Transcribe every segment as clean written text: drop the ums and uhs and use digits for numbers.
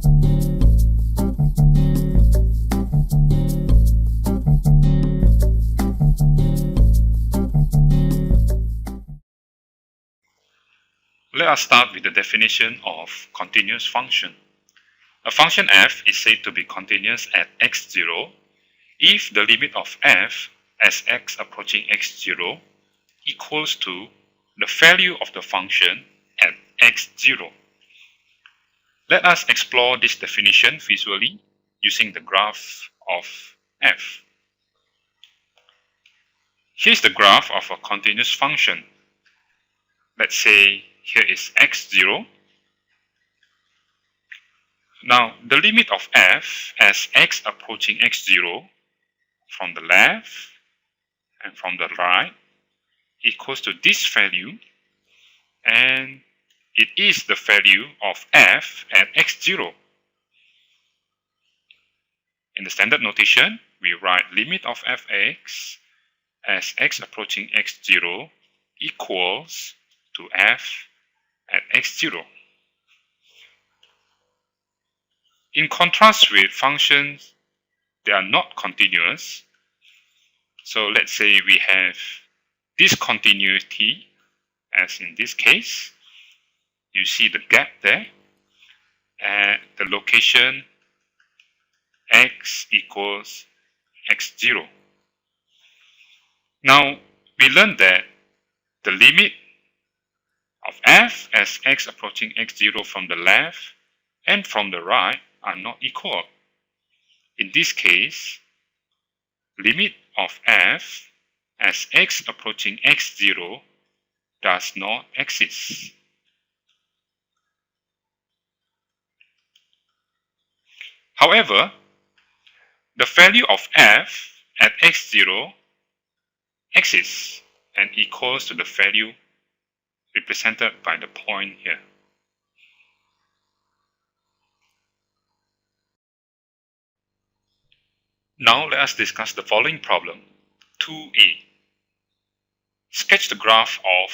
Let us start with the definition of continuous function. A function f is said to be continuous at x0 if the limit of f as x approaching x0 equals to the value of the function at x0. Let us explore this definition visually using the graph of f. Here's the graph of a continuous function. Let's say here is x0. Now, the limit of f as x approaching x0 from the left and from the right equals to this value, and it is the value of f at x0. In the standard notation, we write limit of fx as x approaching x0 equals to f at x0. In contrast with functions, they are not continuous. So let's say we have discontinuity, as in this case. You see the gap there at the location x equals x0. Now, we learned that the limit of f as x approaching x0 from the left and from the right are not equal. In this case, limit of f as x approaching x0 does not exist. However, the value of f at x0 exists and equals to the value represented by the point here. Now let us discuss the following problem, 2a. Sketch the graph of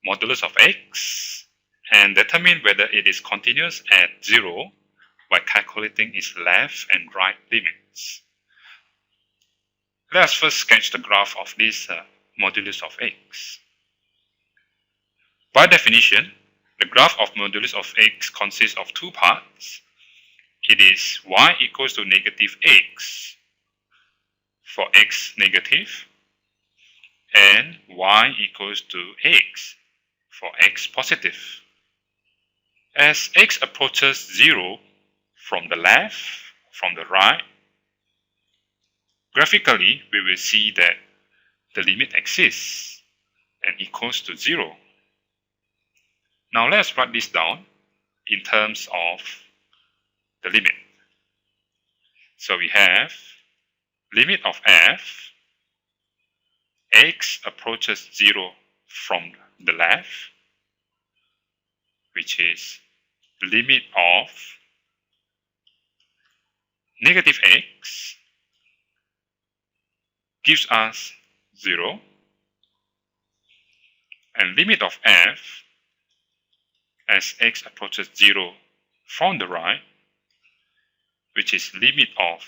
modulus of x and determine whether it is continuous at 0 by calculating its left and right limits. Let us first sketch the graph of this modulus of x. By definition, the graph of modulus of x consists of two parts. It is y equals to negative x for x negative and y equals to x for x positive. As x approaches 0 from the left, from the right, graphically we will see that the limit exists and equals to 0. Now let's write this down in terms of the limit. So we have limit of f, x approaches 0 from the left, which is limit of negative x gives us 0, and limit of f as x approaches 0 from the right, which is limit of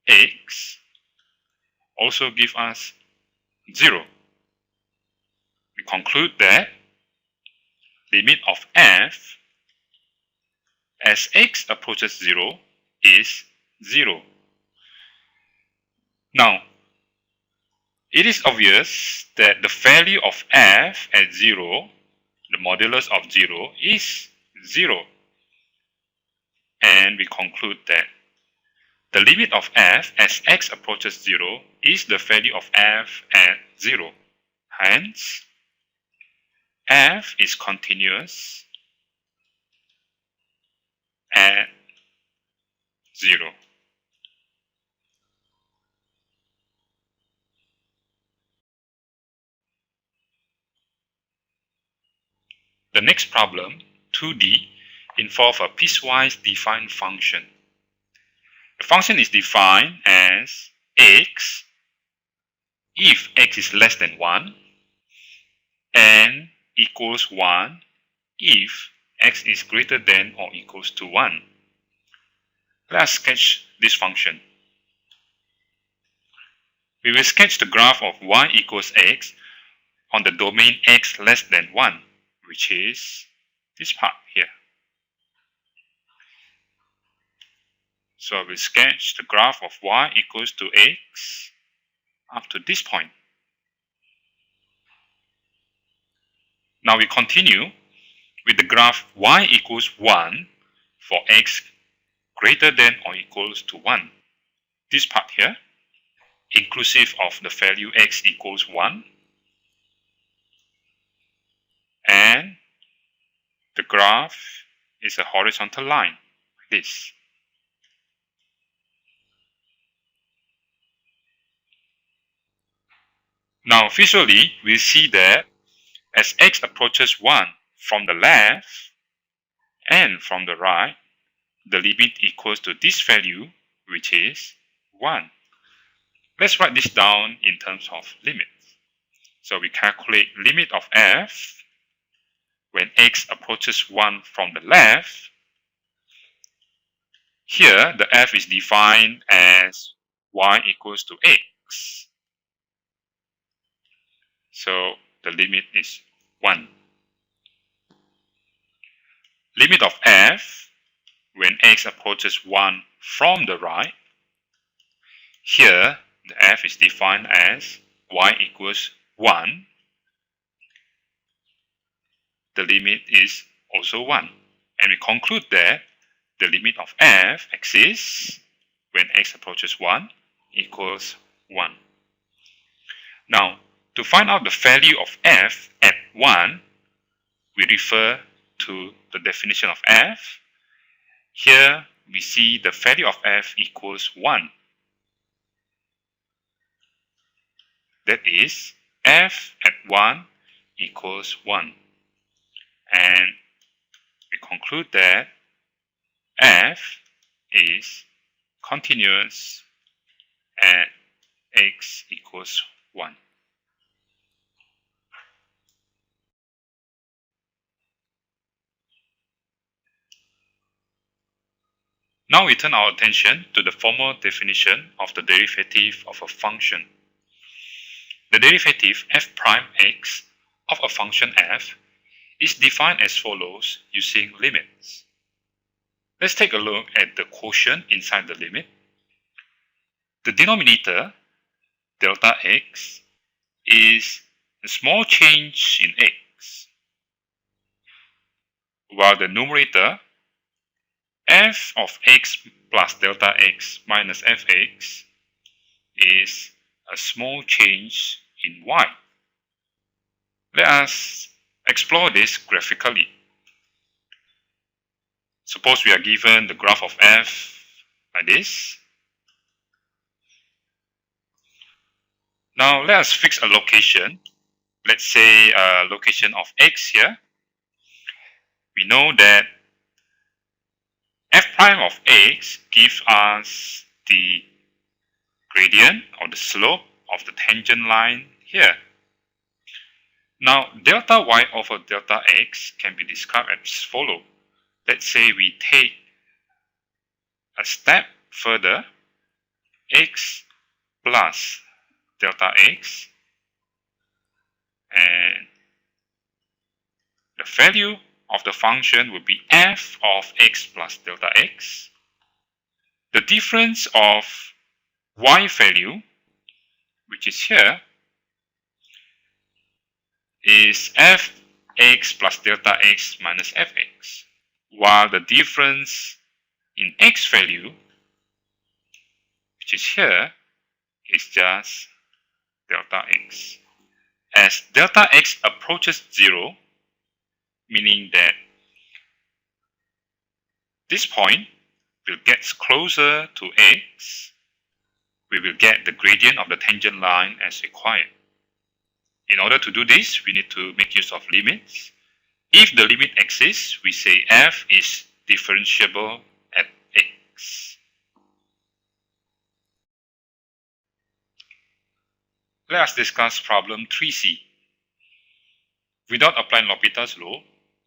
x, also give us 0. We conclude that limit of f as x approaches 0 is 0. Now, it is obvious that the value of f at 0, the modulus of 0, is 0. And we conclude that the limit of f as x approaches 0 is the value of f at 0. Hence, f is continuous at 0. The next problem, 2d, involves a piecewise defined function. The function is defined as x if x is less than 1 and equals 1 if x is greater than or equals to 1. Let us sketch this function. We will sketch the graph of y equals x on the domain x less than 1, which is this part here. So I will sketch the graph of y equals to x up to this point. Now we continue with the graph y equals 1 for x greater than or equals to 1. This part here, inclusive of the value x equals 1, and the graph is a horizontal line like this. Now visually, we see that as x approaches 1 from the left and from the right, the limit equals to this value, which is 1. Let's write this down in terms of limits. So we calculate limit of f when x approaches 1 from the left. Here, the f is defined as y equals to x. So the limit is 1. Limit of f when x approaches 1 from the right. Here, the f is defined as y equals 1. The limit is also 1. And we conclude that the limit of f exists when x approaches 1 equals 1. Now, to find out the value of f at 1, we refer to the definition of f. Here, we see the value of f equals 1. That is, f at 1 equals 1. And we conclude that f is continuous at x equals 1. Now we turn our attention to the formal definition of the derivative of a function. The derivative f prime x of a function f is defined as follows using limits. Let's take a look at the quotient inside the limit. The denominator, delta x, is a small change in x, while the numerator, f of x plus delta x minus fx, is a small change in y. Let us explore this graphically. Suppose we are given the graph of f like this. Now let us fix a location. Let's say a location of x here. We know that f prime of x gives us the gradient or the slope of the tangent line here. Now delta y over delta x can be described as follows. Let's say we take a step further, x plus delta x, and the value of the function will be f of x plus delta x. The difference of y value, which is here, is fx plus delta x minus fx, while the difference in x value, which is here, is just delta x. As delta x approaches 0, meaning that this point will get closer to x, we will get the gradient of the tangent line as required. In order to do this, we need to make use of limits. If the limit exists, we say f is differentiable at x. Let us discuss problem 3c. Without applying L'Hopital's law,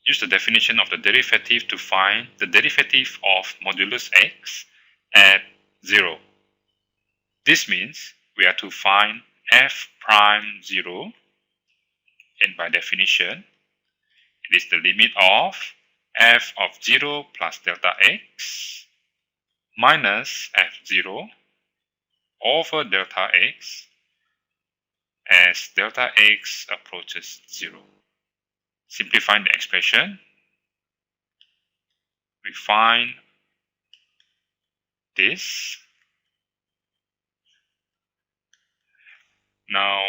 use the definition of the derivative to find the derivative of modulus x at 0. This means we are to find f prime 0, and by definition, it is the limit of f of 0 plus delta x minus f0 over delta x as delta x approaches 0. Simplifying the expression, we find this. Now,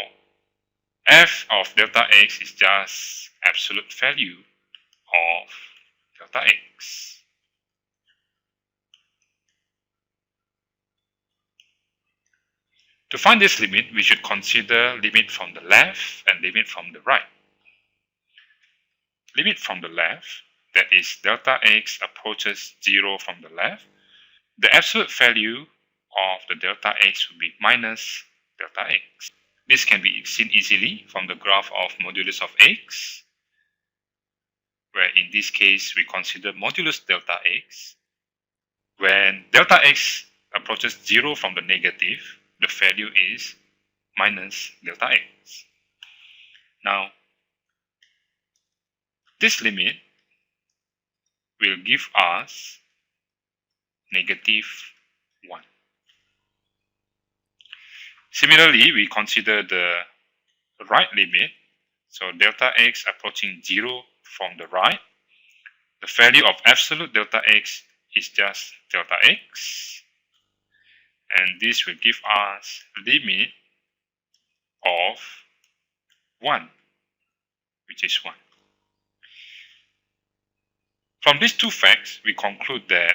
f of delta x is just absolute value of delta x. To find this limit, we should consider limit from the left and limit from the right. Limit from the left, that is delta x approaches 0 from the left, the absolute value of the delta x will be minus delta x. This can be seen easily from the graph of modulus of x, where in this case we consider modulus delta x. When delta x approaches 0 from the negative, the value is minus delta x. Now, this limit will give us negative 1. Similarly, we consider the right limit. So delta x approaching 0 from the right. The value of absolute delta x is just delta x. And this will give us limit of 1, which is 1. From these two facts, we conclude that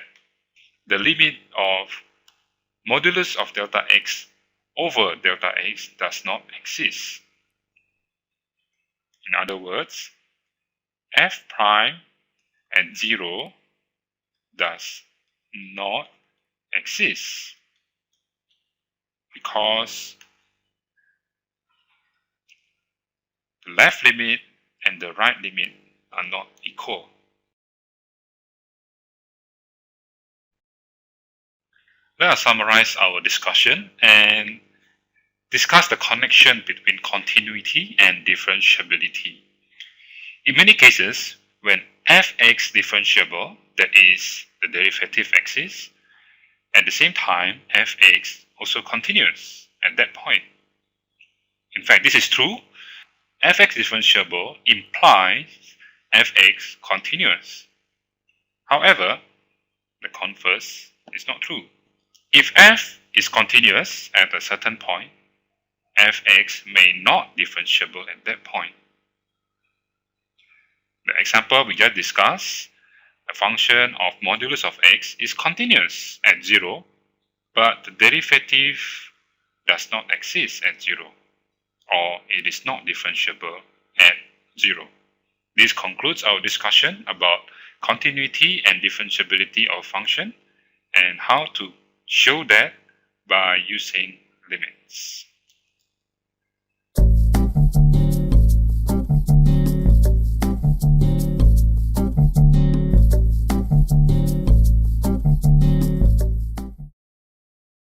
the limit of modulus of delta x over delta x does not exist. In other words, f prime at 0 does not exist because the left limit and the right limit are not equal. Let us summarize our discussion and discuss the connection between continuity and differentiability. In many cases, when fx differentiable, that is, the derivative exists, at the same time, fx also continues at that point. In fact, this is true. Fx differentiable implies fx continuous. However, the converse is not true. If f is continuous at a certain point, fx may not differentiable at that point. The example we just discussed, a function of modulus of x is continuous at 0, but the derivative does not exist at 0, or it is not differentiable at 0. This concludes our discussion about continuity and differentiability of function and how to show that by using limits.